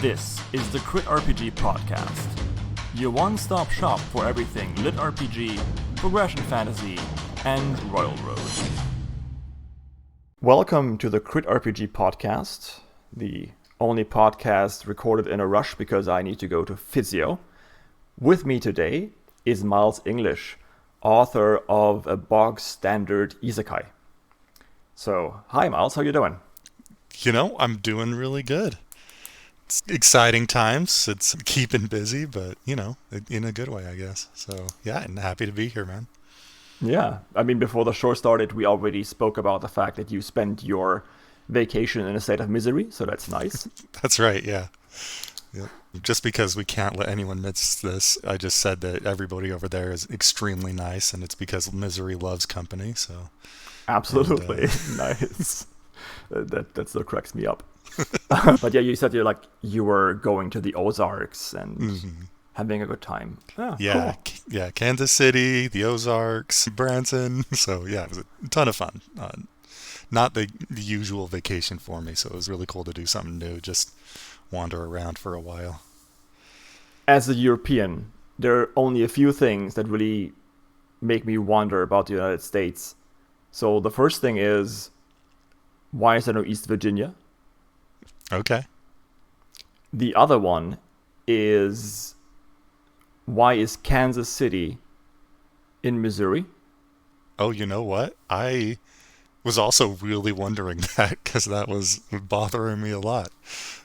This is the CritRPG podcast, your one-stop shop for everything LitRPG, progression fantasy, and Royal Road. Welcome to the CritRPG podcast, the only podcast recorded in a rush because I need to go to physio. With me today is Miles English, author of a Bog Standard Isekai. So, hi Miles, how you doing? I'm doing really good. It's exciting times. It's keeping busy, but, in a good way, I guess. So, yeah, and happy to be here, man. Yeah, I mean, before the show started, we already spoke about the fact that you spent your vacation in a state of misery, so that's nice. That's right, yeah. Yep. Just because we can't let anyone miss this, I just said that everybody over there is extremely nice, and it's because misery loves company, so... Absolutely. Nice. That still cracks me up. But yeah, you said you were going to the Ozarks and having a good time. Oh, yeah, cool. Yeah, Kansas City, the Ozarks, Branson. So yeah, it was a ton of fun. Not the usual vacation for me, so it was really cool to do something new, just wander around for a while. As a European, there are only a few things that really make me wonder about the United States. So the first thing is, why is there no East Virginia? Okay. The other one is, why is Kansas City in Missouri? Oh, you know what? I was also really wondering that because that was bothering me a lot.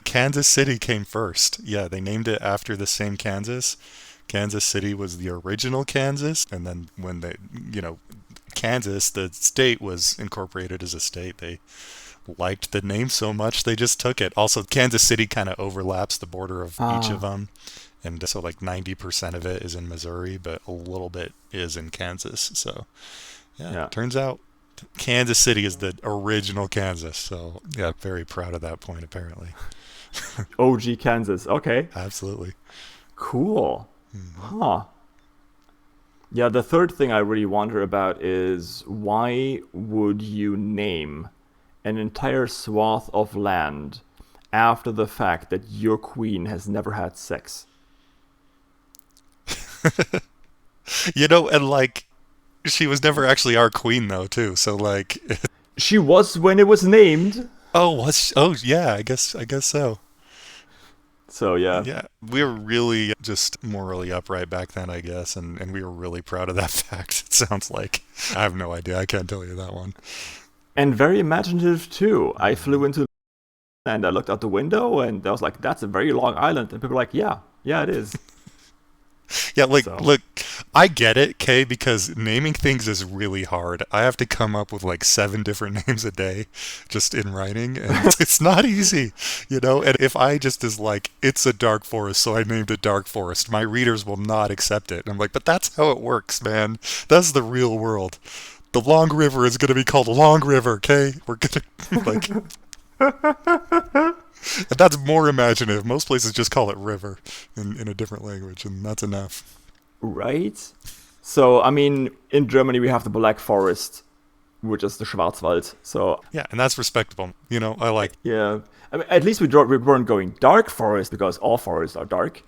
Kansas City came first. Yeah, they named it after the same Kansas. Kansas City was the original Kansas, and then when they, Kansas, the state, was incorporated as a state, they liked the name so much they just took it. Also, Kansas City kind of overlaps the border of each of them, and so 90% of it is in Missouri, but a little bit is in Kansas. So yeah. It turns out Kansas City is the original Kansas. So yeah, very proud of that point apparently. OG Kansas. Okay. Absolutely. Cool. Huh. Yeah, the third thing I really wonder about is, why would you name an entire swath of land after the fact that your queen has never had sex? And she was never actually our queen though, too. So she was when it was named. Oh, was she? Oh, yeah, I guess so. So, yeah. Yeah, we were really just morally upright back then, I guess, and we were really proud of that fact, it sounds like. I have no idea. I can't tell you that one. And very imaginative, too. I flew into and I looked out the window, and I was like, that's a very long island. And people were like, yeah, it is. Yeah, look, I get it, Kay, because naming things is really hard. I have to come up with 7 different names a day just in writing, and it's not easy, And if I just is it's a dark forest, so I named it Dark Forest, my readers will not accept it. And I'm like, but that's how it works, man. That's the real world. The Long River is going to be called Long River, okay? We're going to, And that's more imaginative. Most places just call it river in a different language, and that's enough. Right? So, I mean, in Germany we have the Black Forest, which is the Schwarzwald. So yeah, and that's respectable. I like. Yeah, I mean, at least we weren't going Dark Forest because all forests are dark.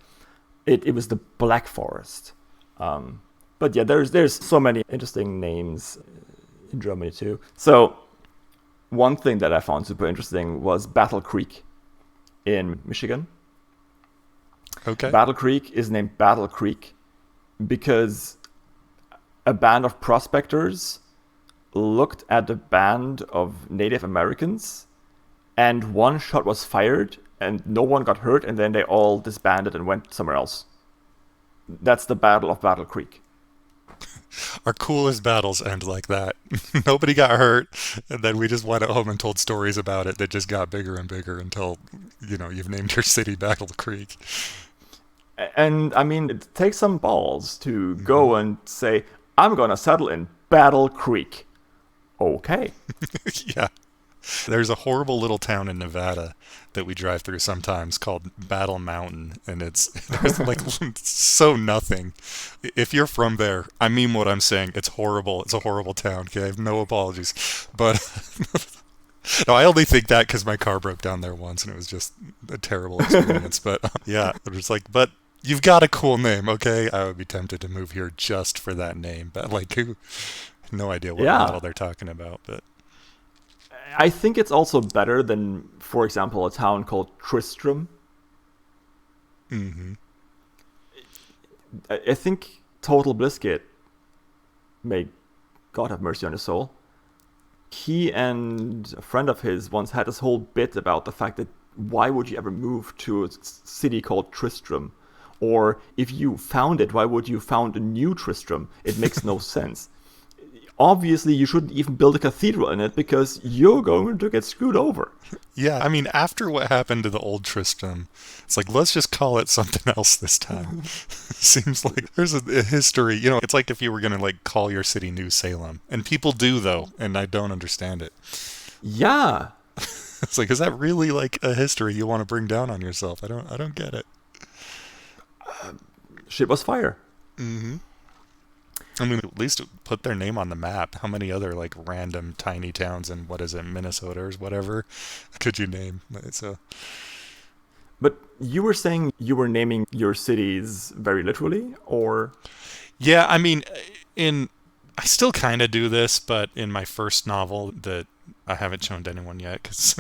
It was the Black Forest. But yeah, there's so many interesting names in Germany too. So one thing that I found super interesting was Battle Creek in Michigan. Okay. Battle Creek is named Battle Creek because a band of prospectors looked at a band of Native Americans, and one shot was fired and no one got hurt, and then they all disbanded and went somewhere else. That's the Battle of Battle Creek. Our coolest battles end like that. Nobody got hurt, and then we just went home and told stories about it that just got bigger and bigger until, you've named your city Battle Creek. And, I mean, it takes some balls to go and say, I'm going to settle in Battle Creek. Okay. Yeah. There's a horrible little town in Nevada that we drive through sometimes called Battle Mountain, and there's so nothing. If you're from there, I mean what I'm saying. It's horrible. It's a horrible town. Okay, I have no apologies, but No, I only think that because my car broke down there once and it was just a terrible experience. But yeah, it was like, but you've got a cool name, okay? I would be tempted to move here just for that name, but like, who? No idea what model Yeah. they're talking about, but I think it's also better than, for example, a town called Tristram. hmm I think Total Blisket, may God have mercy on his soul, he and a friend of his once had this whole bit about the fact that why would you ever move to a city called Tristram? Or if you found it, why would you found a new Tristram? It makes no sense. Obviously, you shouldn't even build a cathedral in it because you're going to get screwed over. yeah, I mean, after what happened to the old Tristram, it's like, let's just call it something else this time. Seems like there's a history, it's like if you were going to like call your city New Salem. And people do though, and I don't understand it. Yeah, It's like, is that really like a history you want to bring down on yourself? I don't get it. shit was fire. hmm I mean, at least put their name on the map. How many other like random tiny towns in what is it, Minnesota or whatever, could you name? So But you were saying you were naming your cities very literally, or yeah, I mean, in I still kind of do this, but in my first novel that I haven't shown to anyone yet because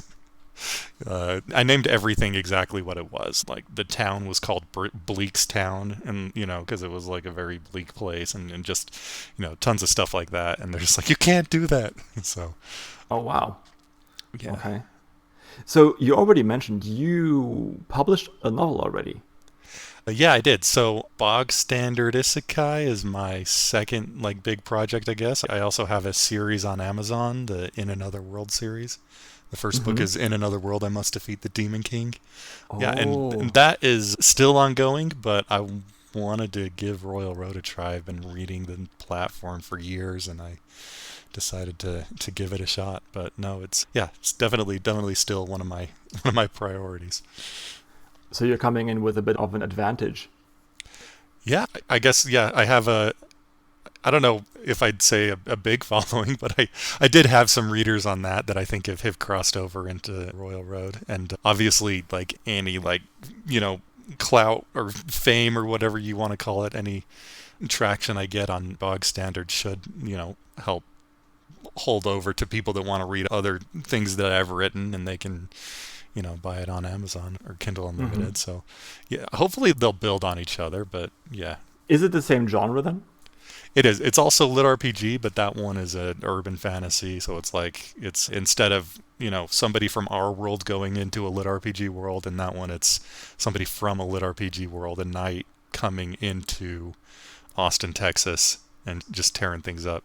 I named everything exactly what it was. Like the town was called Bleak's Town, and because it was like a very bleak place, and just tons of stuff like that. And they're just like, you can't do that. So oh wow, yeah, okay. So you already mentioned you published a novel already. yeah, I did. So Bog Standard Isekai is my second like big project, I guess. I also have a series on Amazon, the In Another World series. The first book Mm-hmm. is In Another World, I Must Defeat the Demon King. Yeah, and Oh. that is still ongoing, but I wanted to give Royal Road a try. I've been reading the platform for years, and I decided to give it a shot. But no, it's definitely still one of my one of my priorities. So you're coming in with a bit of an advantage. Yeah, I guess yeah, I don't know if I'd say a big following, but I did have some readers on that I think have crossed over into Royal Road. And obviously, like any, like, clout or fame or whatever you want to call it, any traction I get on Bog Standard should, help hold over to people that want to read other things that I've written and they can, buy it on Amazon or Kindle Mm-hmm. Unlimited. So, yeah, hopefully they'll build on each other, but yeah. Is it the same genre then? It is. It's also LitRPG, but that one is an urban fantasy. So it's like it's instead of somebody from our world going into a LitRPG world, and that one it's somebody from a LitRPG world, a knight coming into Austin, Texas, and just tearing things up.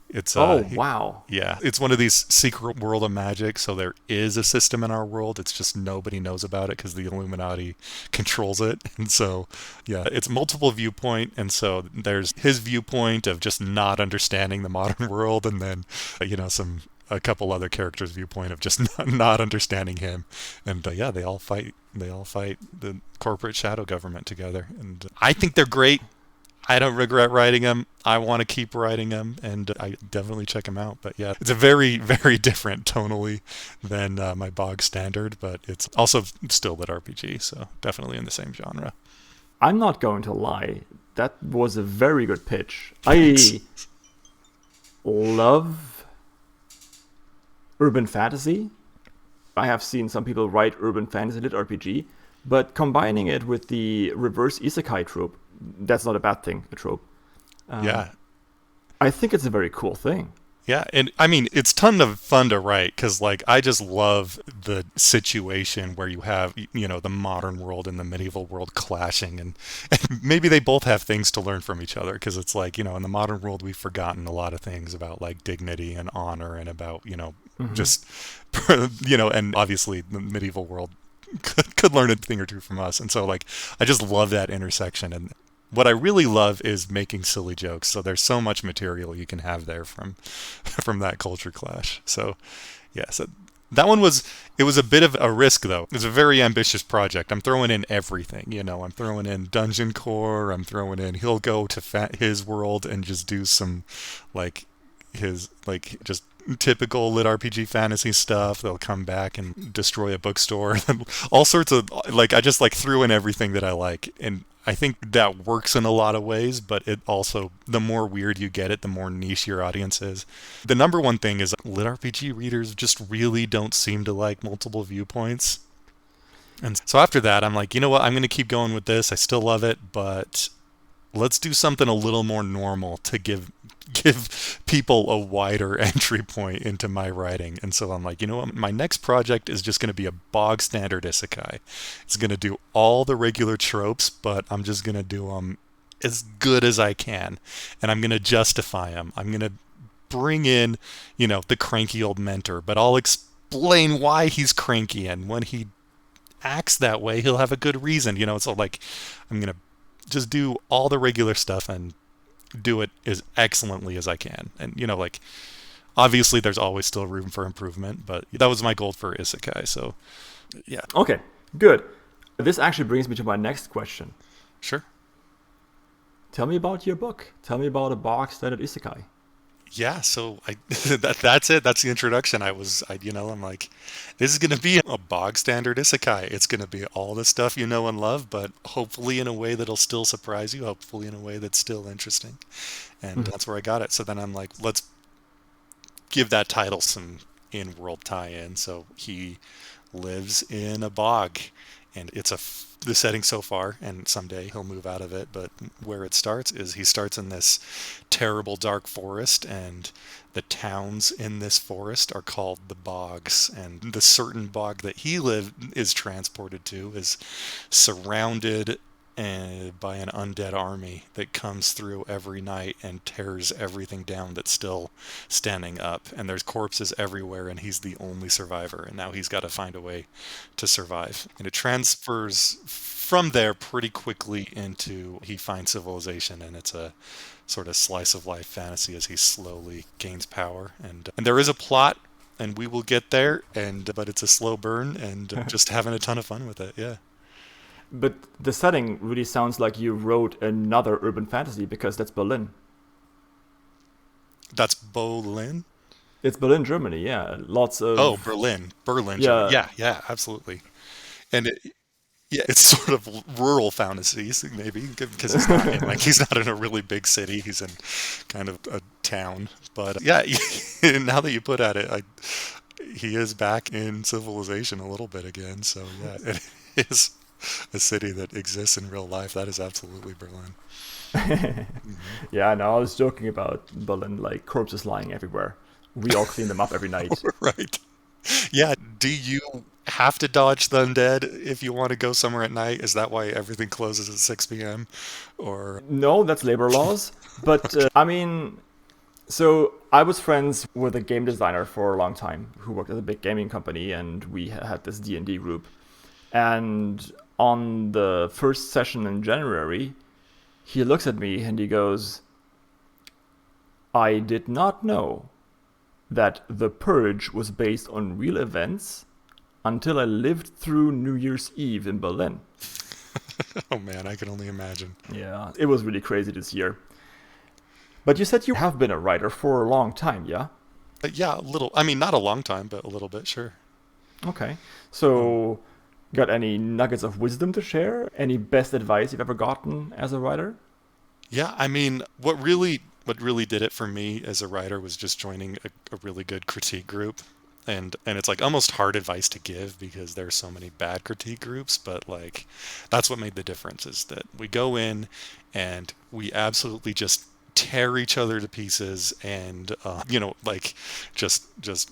It's Oh wow. yeah, it's one of these secret world of magic. So there is a system in our world. It's just nobody knows about it because the Illuminati controls it. And so, yeah, it's multiple viewpoint. And so there's his viewpoint of just not understanding the modern world, and then, some a couple other characters' viewpoint of just not understanding him. And yeah, they all fight. They all fight the corporate shadow government together. And I think they're great. I don't regret writing them. I want to keep writing them, and I definitely check them out. But yeah, it's a very, very different tonally than my bog standard, but it's also still lit RPG, so definitely in the same genre. I'm not going to lie. That was a very good pitch. Thanks. I love urban fantasy. I have seen some people write urban fantasy lit RPG, but combining it with the reverse isekai trope, that's not a bad thing, a trope. Um, Yeah, I think it's a very cool thing. yeah, and I mean it's ton of fun to write because like I just love the situation where you have the modern world and the medieval world clashing, and maybe they both have things to learn from each other because it's like in the modern world we've forgotten a lot of things about like dignity and honor and about Hmm. just and obviously the medieval world could learn a thing or two from us, and so like I just love that intersection. And what I really love is making silly jokes. So there's so much material you can have there from from that culture clash. So yeah, so that one it was a bit of a risk though. It was a very ambitious project. I'm throwing in everything, I'm throwing in dungeon core, I'm throwing in he'll go to his world and just do some like his like just typical lit RPG fantasy stuff. They'll come back and destroy a bookstore, all sorts of like I just like threw in everything that I like, and I think that works in a lot of ways. But it also, the more weird you get it, the more niche your audience is. The number one thing is lit RPG readers just really don't seem to like multiple viewpoints. And so after that, I'm like, you know what? I'm going to keep going with this. I still love it, but let's do something a little more normal to give people a wider entry point into my writing. And so I'm like, you know what? My next project is just going to be a bog standard isekai. It's going to do all the regular tropes, but I'm just going to do them as good as I can. And I'm going to justify them. I'm going to bring in, the cranky old mentor, but I'll explain why he's cranky, and when he acts that way, he'll have a good reason, So like, I'm going to just do all the regular stuff and do it as excellently as I can. And, like, obviously there's always still room for improvement, but that was my goal for Isekai. So, yeah. Okay, good. This actually brings me to my next question. Sure. Tell me about your book. Tell me about a Bog Standard Isekai. Yeah, so that's it. That's the introduction. I'm like, this is going to be a bog standard isekai. It's going to be all the stuff you know and love, but hopefully in a way that'll still surprise you, hopefully in a way that's still interesting. And that's where I got it. So then I'm like, let's give that title some in-world tie-in. So he lives in a bog, and it's the setting so far, and someday he'll move out of it, but where it starts is he starts in this terrible dark forest, and the towns in this forest are called the bogs, and the certain bog that he is transported to is surrounded by an undead army that comes through every night and tears everything down that's still standing up. And there's corpses everywhere, and he's the only survivor. And now he's got to find a way to survive. And it transfers from there pretty quickly into he finds civilization, and it's a sort of slice of life fantasy as he slowly gains power. And there is a plot, and we will get there. But it's a slow burn, and just having a ton of fun with it. Yeah. But the setting really sounds like you wrote another urban fantasy, because that's Berlin. That's Berlin? It's Berlin, Germany, yeah. Lots of... Oh, Berlin, yeah. Germany. Yeah, absolutely. And it's sort of rural fantasies, maybe, because he's not in a really big city. He's in kind of a town. But yeah, now that you put at it, he is back in civilization a little bit again. So yeah, it is a city that exists in real life. That is absolutely Berlin. Yeah, no, I was joking about Berlin, like corpses lying everywhere. We all clean them up every night. Right. Yeah. Do you have to dodge the undead if you want to go somewhere at night? Is that why everything closes at 6 p.m.? Or no, that's labor laws. But I mean, so I was friends with a game designer for a long time who worked at a big gaming company, and we had this D&D group. And on the first session in January, he looks at me and he goes, I did not know that The Purge was based on real events until I lived through New Year's Eve in Berlin. Oh man, I can only imagine. Yeah, it was really crazy this year. But you said you have been a writer for a long time, yeah? Yeah, a little. I mean, not a long time, but a little bit, sure. Okay. So, got any nuggets of wisdom to share? Any best advice you've ever gotten as a writer? Yeah, I mean, what really did it for me as a writer was just joining a really good critique group. And it's like almost hard advice to give because there's so many bad critique groups, but like that's what made the difference, is that we go in and we absolutely just tear each other to pieces, and like just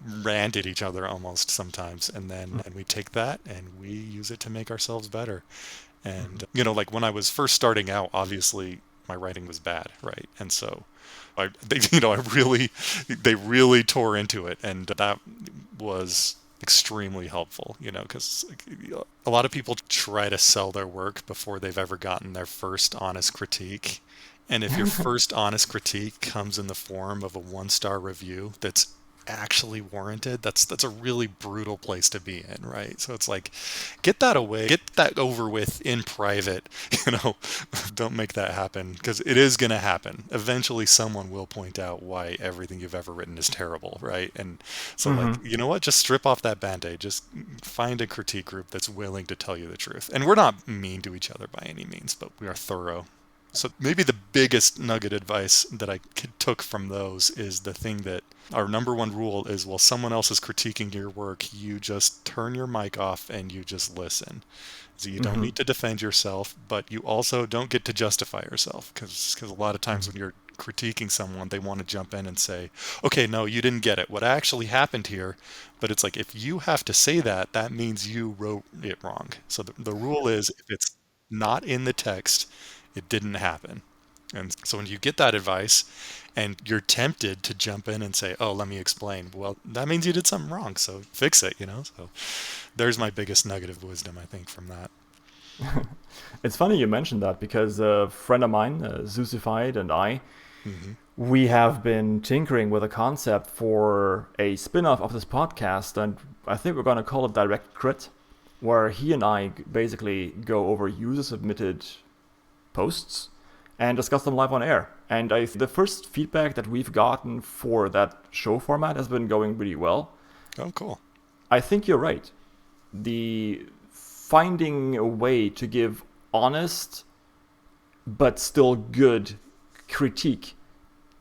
rant at each other almost sometimes, and then we take that and we use it to make ourselves better. And like when I was first starting out, obviously my writing was bad, right? And so they really tore into it, and that was extremely helpful, because a lot of people try to sell their work before they've ever gotten their first honest critique. And if your first honest critique comes in the form of a 1-star review that's actually warranted, that's a really brutal place to be in, right? So it's like, get that away, get that over with in private, you know. Don't make that happen, because it is going to happen. Eventually someone will point out why everything you've ever written is terrible, right? And so, like, Mm-hmm. you know what, just strip off that band-aid, just find a critique group that's willing to tell you the truth. And we're not mean to each other by any means, but we are thorough. So maybe the biggest nugget advice that I took from those is the thing that our number one rule is, while someone else is critiquing your work, you just turn your mic off and you just listen. So you don't Mm-hmm. need to defend yourself, but you also don't get to justify yourself, because a lot of times when you're critiquing someone, they want to jump in and say, okay, no, you didn't get it. What actually happened here? But it's like, if you have to say that, that means you wrote it wrong. So the rule is, if it's not in the text, it didn't happen. And so when you get that advice and you're tempted to jump in and say, oh, let me explain, well, that means you did something wrong. So fix it, you know? So there's my biggest nugget of wisdom, I think, from that. It's funny you mentioned that because a friend of mine, Zusified, and I, Hmm. we have been tinkering with a concept for a spin-off of this podcast, and I think we're going to call it Direct Crit, where he and I basically go over user-submitted posts and discuss them live on air. And the first feedback that we've gotten for that show format has been going really well. Oh, cool. I think you're right. The finding a way to give honest but still good critique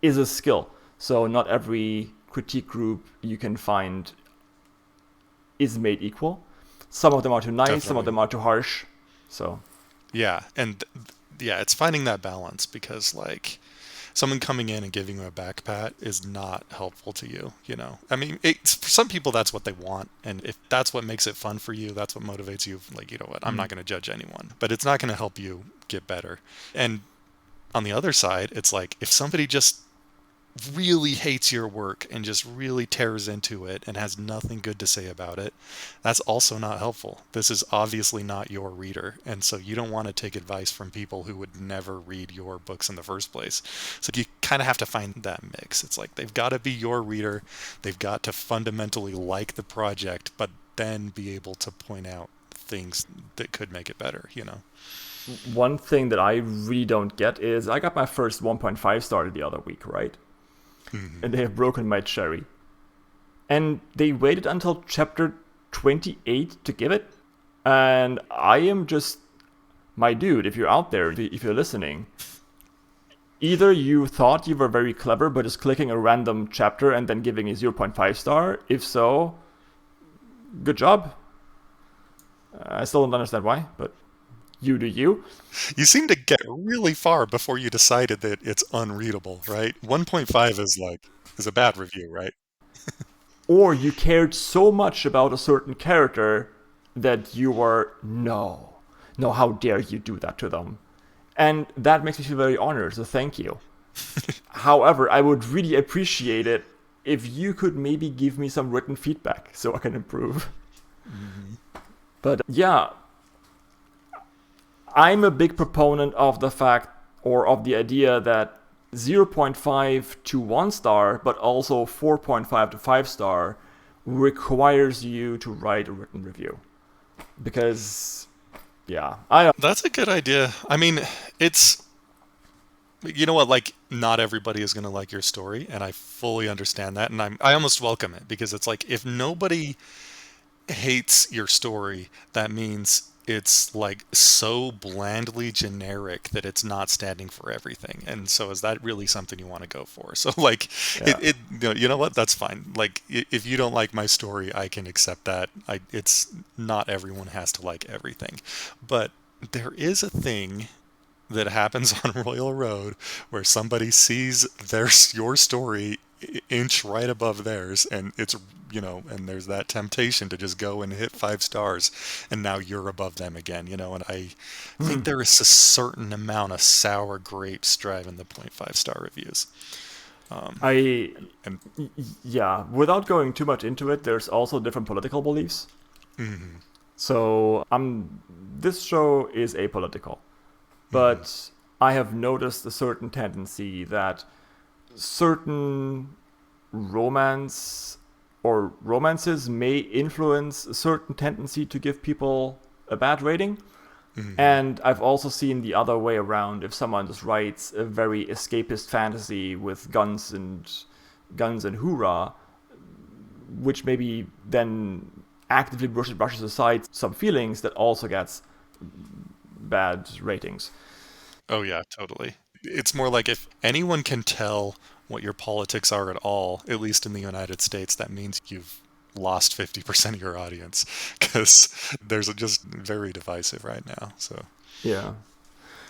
is a skill. So not every critique group you can find is made equal. Some of them are too nice, some of Definitely. them are too harsh. So Yeah. And yeah, it's finding that balance, because, like, someone coming in and giving you a back pat is not helpful to you, you know? I mean, for some people, that's what they want. And if that's what makes it fun for you, that's what motivates you. Like, you know what? I'm not mm, going to judge anyone, but it's not going to help you get better. And on the other side, it's like, if somebody just really hates your work and just really tears into it and has nothing good to say about it, that's also not helpful. This is obviously not your reader. And so you don't want to take advice from people who would never read your books in the first place. So you kind of have to find that mix. It's like, they've got to be your reader, they've got to fundamentally like the project, but then be able to point out things that could make it better, you know? one thing that I really don't get is I got my first 1.5 star the other week, right? Hmm. And they have broken my cherry. And they waited until chapter 28 to give it. And I am just, my dude, if you're out there, if you're listening, either you thought you were very clever but just clicking a random chapter and then giving a zero point 0.5 star. If so, good job. I still don't understand why, but you do you. You seem to get really far before you decided that it's unreadable, right? 1.5 is a bad review, right? Or you cared so much about a certain character that you were, no, no, how dare you do that to them? And that makes me feel very honored, so thank you. However, I would really appreciate it if you could maybe give me some written feedback so I can improve. Hmm. But yeah, I'm a big proponent of the fact or of the idea that zero point 0.5 to 1 star, but also 4.5 to 5 star requires you to write a written review. Because, yeah, I That's a good idea. I mean, it's, you know what, like, not everybody is going to like your story, and I fully understand that, and I almost welcome it, because it's like, if nobody hates your story, that means it's like so blandly generic that it's not standing for everything. And so, is that really something you want to go for? So, like, yeah. you know what? That's fine. Like, if you don't like my story, I can accept that. It's not everyone has to like everything, but there is a thing that happens on Royal Road where somebody sees your story inch right above theirs, and it's, you know, and there's that temptation to just go and hit 5 stars, and now you're above them again, you know. And I think there is a certain amount of sour grapes driving the 0.5 star reviews. um, I, and yeah, without going too much into it, there's also different political beliefs. mm-hmm, So, this show is apolitical. mm-hmm, But I have noticed a certain tendency that certain romance or romances may influence a certain tendency to give people a bad rating. And I've also seen the other way around. If someone just writes a very escapist fantasy with guns and hoorah, which maybe then actively brushes aside some feelings, that also gets bad ratings. Oh yeah, totally. It's more like if anyone can tell what your politics are at all, at least in the United States, that means you've lost 50% of your audience because there's just very divisive right now. So, Yeah.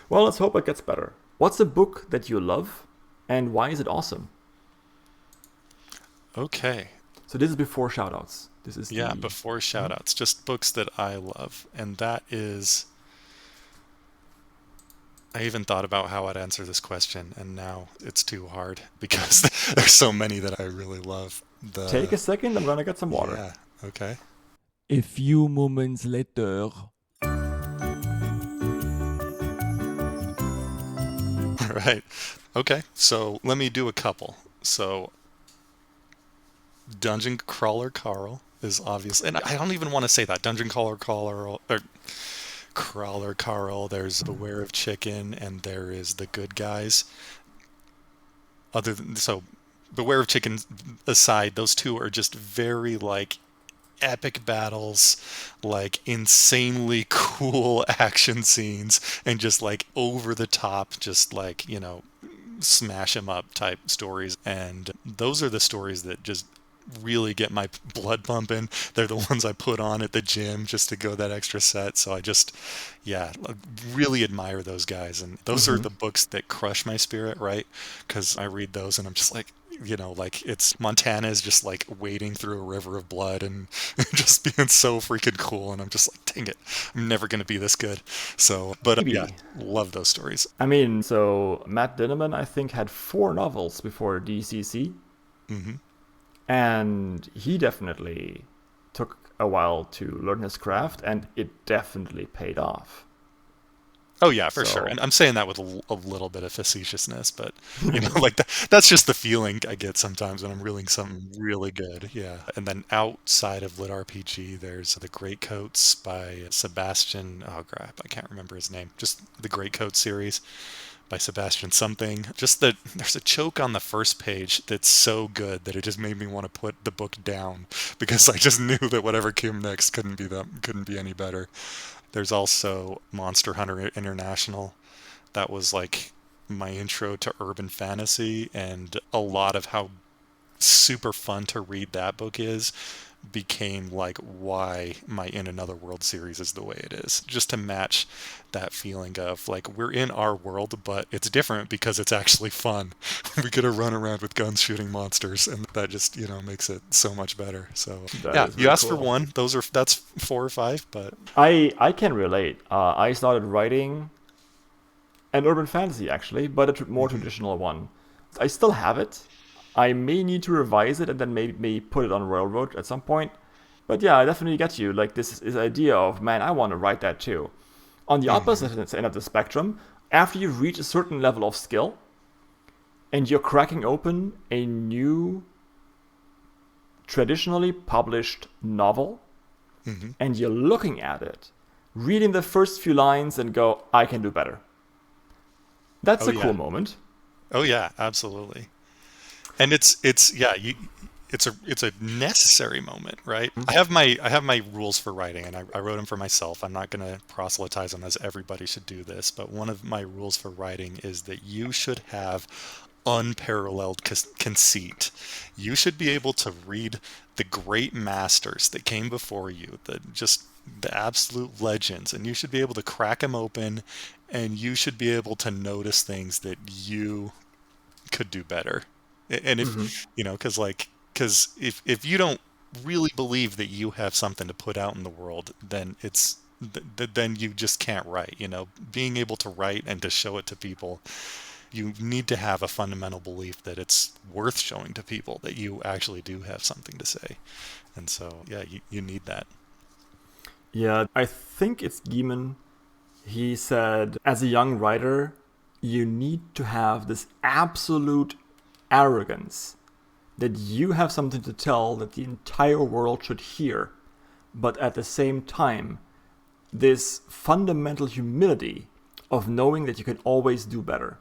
Well, let's hope it gets better. What's a book that you love, and why is it awesome? okay. So this is before shoutouts. This is Yeah, the. before Mhm. shoutouts, just books that I love. And that is, I even thought about how I'd answer this question, and now it's too hard because there's so many that I really love. Take a second. I'm gonna get some water. Yeah, okay. A few moments later. Right. Okay, so let me do a couple. So, Dungeon Crawler Carl is obvious, and I don't even want to say that. Dungeon Crawler Carl, or Crawler Carl, there's Beware of Chicken, and there is The Good Guys. Other than, so, Beware of Chicken aside, those two are just very, like, epic battles, like insanely cool action scenes, and just like over the top, just like, smash 'em up type stories. And those are the stories that just really get my blood pumping. They're the ones I put on at the gym just to go that extra set. So I just, yeah, really admire those guys. And those are Mm-hmm. the books that crush my spirit, right? Because I read those and I'm just like, like it's Montana is just like wading through a river of blood and just being so freaking cool. And I'm just like, dang it, I'm never going to be this good. So, but yeah, Maybe. love those stories. I mean, so Matt Dinniman, I think, had 4 novels before DCC, Hmm. and he definitely took a while to learn his craft, and it definitely paid off. Oh yeah, for sure. So, And I'm saying that with a little bit of facetiousness, but like that's just the feeling I get sometimes when I'm reading something really good. Yeah. And then outside of LitRPG, there's The Greatcoats by Sebastian. Oh crap, I can't remember his name. Just the Greatcoat series by Sebastian something. Just that there's a choke on the first page that's so good that it just made me want to put the book down because I just knew that whatever came next couldn't be any better. There's also Monster Hunter International. That was like my intro to urban fantasy, and a lot of how super fun to read that book is became like why my In Another World series is the way it is. Just to match that feeling of like we're in our world, but it's different because it's actually fun. We get to run around with guns shooting monsters, and that just makes it so much better. So that yeah, is you very asked for cool. one. That's 4 or 5, but I can relate. I started writing an urban fantasy, actually, but a more mhm. traditional one. I still have it. I may need to revise it and then maybe put it on Railroad at some point. But yeah, I definitely get you. Like this idea of, man, I want to write that too. On the Mhm. opposite end of the spectrum, after you reach a certain level of skill and you're cracking open a new traditionally published novel Mhm. and you're looking at it, reading the first few lines and go, I can do better. That's Oh a cool yeah. moment. Oh yeah, absolutely. And it's yeah, it's a necessary moment, right? I have my rules for writing, and I wrote them for myself. I'm not going to proselytize them as everybody should do this, but one of my rules for writing is that you should have unparalleled conceit. You should be able to read the great masters that came before you, the absolute legends, and you should be able to crack them open, and you should be able to notice things that you could do better. And Mm-hmm. if you don't really believe that you have something to put out in the world, then then you just can't write. Being able to write and to show it to people, you need to have a fundamental belief that it's worth showing to people, that you actually do have something to say. And so, yeah, you need that. Yeah, I think it's Gaiman. He said, as a young writer, you need to have this absolute arrogance that you have something to tell that the entire world should hear, but at the same time, this fundamental humility of knowing that you can always do better.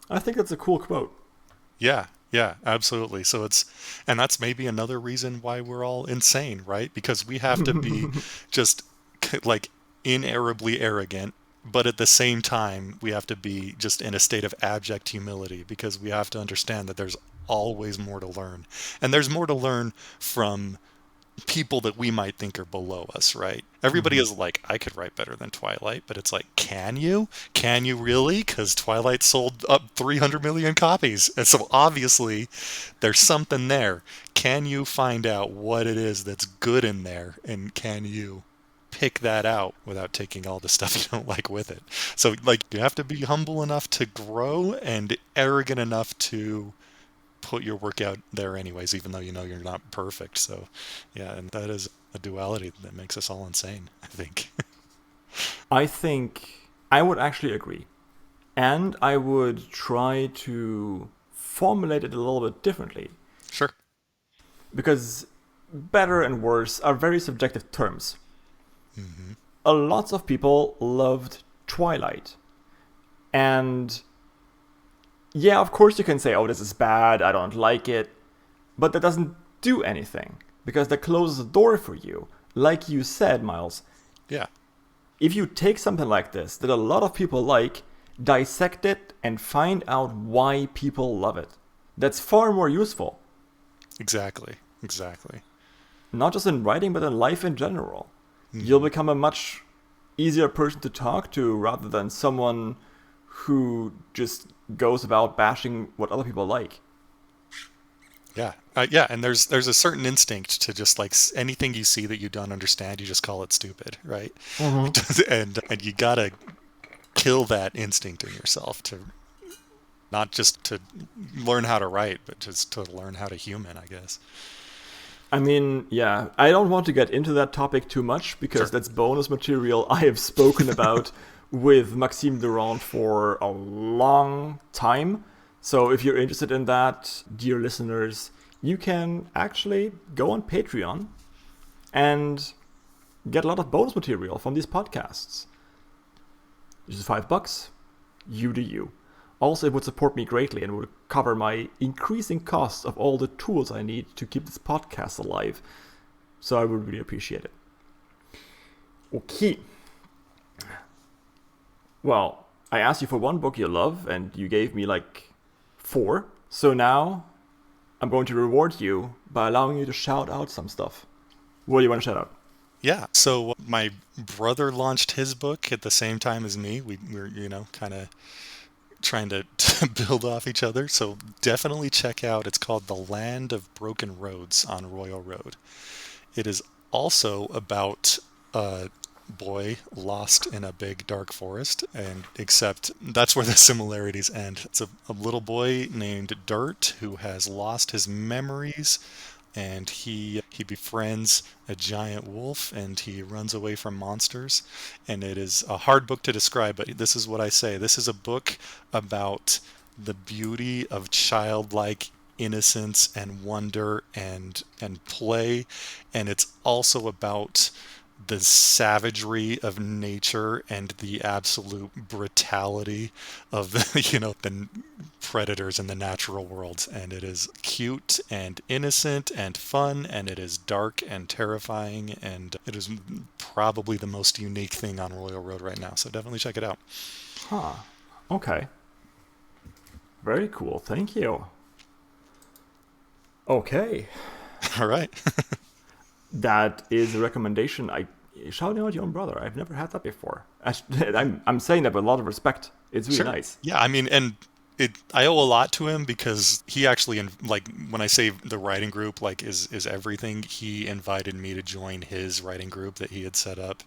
I think that's a cool quote. Yeah, yeah, absolutely. So and that's maybe another reason why we're all insane, right? Because we have to be just like inarrably arrogant, but at the same time, we have to be just in a state of abject humility because we have to understand that there's always more to learn. And there's more to learn from people that we might think are below us, right? Everybody is like, I could write better than Twilight, but it's like, can you? Can you really? Because Twilight sold up 300 million copies. And so obviously there's something there. Can you find out what it is that's good in there? And can you pick that out without taking all the stuff you don't like with it? So like, you have to be humble enough to grow and arrogant enough to put your work out there anyways, even though you know you're not perfect. So yeah, and that is a duality that makes us all insane, I think. I think I would actually agree. And I would try to formulate it a little bit differently. Sure. Because better and worse are very subjective terms. Mm-hmm. A lot of people loved Twilight. And yeah, of course you can say, oh, this is bad, I don't like it. But that doesn't do anything. Because that closes the door for you. Like you said, Miles. Yeah. If you take something like this, that a lot of people like, dissect it and find out why people love it. That's far more useful. Exactly. Not just in writing, but in life in general. You'll become a much easier person to talk to rather than someone who just goes about bashing what other people like. Yeah. Yeah, and there's a certain instinct to just like anything you see that you don't understand, you just call it stupid, right? And you gotta kill that instinct in yourself to not just to learn how to write, but just to learn how to human, I guess. I mean, yeah, I don't want to get into that topic too much because that's bonus material I have spoken about with Maxime Durand for a long time. So if you're interested in that, dear listeners, you can actually go on Patreon and get a lot of bonus material from these podcasts. This is $5. You do you. Also, it would support me greatly and would cover my increasing costs of all the tools I need to keep this podcast alive. So I would really appreciate it. Okay. Well, I asked you for one book you love, and you gave me like 4. So now I'm going to reward you by allowing you to shout out some stuff. What do you want to shout out? Yeah, so my brother launched his book at the same time as me. We were, kind of trying to build off each other. So definitely check out, it's called The Land of Broken Roads on Royal Road. It is also about a boy lost in a big dark forest, and except that's where the similarities end. It's a little boy named Dirt who has lost his memories, and he befriends a giant wolf, and he runs away from monsters. And it is a hard book to describe, but this is what I say. This is a book about the beauty of childlike innocence and wonder and play, and it's also about the savagery of nature and the absolute brutality of the predators in the natural world. And it is cute and innocent and fun, and it is dark and terrifying, and it is probably the most unique thing on Royal Road right now. So definitely check it out. Huh. Okay. Very cool. Thank you. Okay. All right. That is a recommendation. Shouting out your own brother. I've never had that before. I'm saying that with a lot of respect. It's really nice. Yeah, I mean, and I owe a lot to him because he actually, like, when I say the writing group, like, is everything, he invited me to join his writing group that he had set up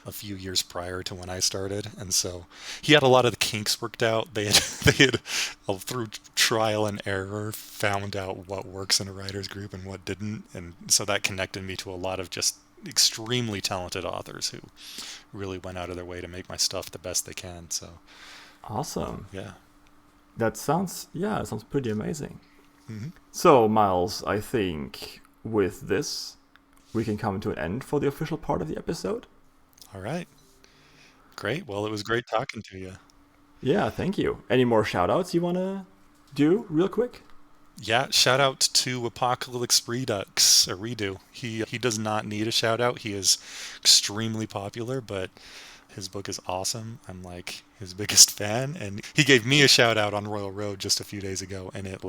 a few years prior to when I started. And so he had a lot of the kinks worked out. They had through trial and error found out what works in a writer's group and what didn't. And so that connected me to a lot of just extremely talented authors who really went out of their way to make my stuff the best they can. So awesome. yeah. That sounds pretty amazing. So, Miles, I think with this, we can come to an end for the official part of the episode. All right. Great. Well, it was great talking to you. Yeah, thank you. Any more shout outs you want to do real quick? Yeah, shout out to Apocalypse Redux, a redo. He does not need a shout out. He is extremely popular, but his book is awesome. I'm like his biggest fan, and he gave me a shout out on Royal Road just a few days ago, and it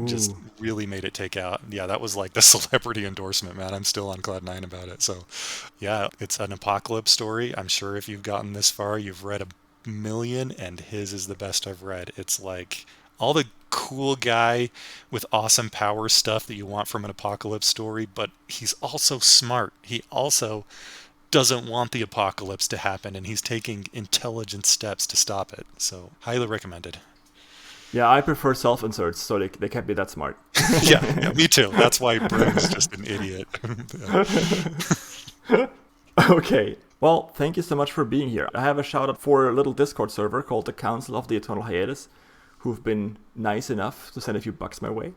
just Ooh. really made it take out. Yeah, that was like the celebrity endorsement, man. I'm still on cloud nine about it. So, yeah, it's an apocalypse story. I'm sure if you've gotten this far, you've read a million, and his is the best I've read. It's like all the cool guy with awesome power stuff that you want from an apocalypse story, but he's also smart. He also doesn't want the apocalypse to happen, and he's taking intelligent steps to stop it. So, highly recommended. Yeah, I prefer self inserts, so they can't be that smart. Yeah, me too. That's why Broom's just an idiot. Okay. Well, thank you so much for being here. I have a shout out for a little Discord server called the Council of the Eternal Hiatus, who've been nice enough to send a few bucks my way.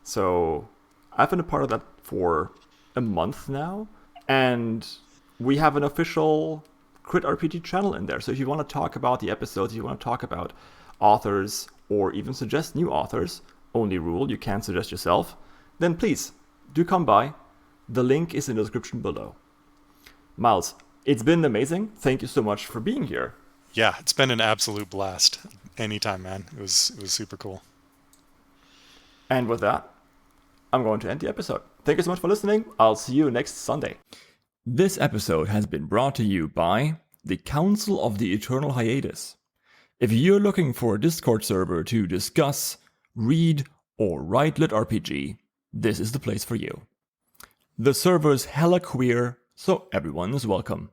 So I've been a part of that for a month now, and we have an official CritRPG channel in there. So if you want to talk about the episodes, if you want to talk about authors, or even suggest new authors, only rule you can't suggest yourself, then please do come by. The link is in the description below. Miles, it's been amazing. Thank you so much for being here. Yeah, it's been an absolute blast. Anytime, man. It was super cool. And with that, I'm going to end the episode. Thank you so much for listening. I'll see you next Sunday. This episode has been brought to you by the Council of the Eternal Hiatus. If you're looking for a Discord server to discuss, read, or write LitRPG, this is the place for you. The server's hella queer, so everyone is welcome.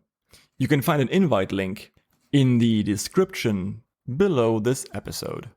You can find an invite link in the description below this episode.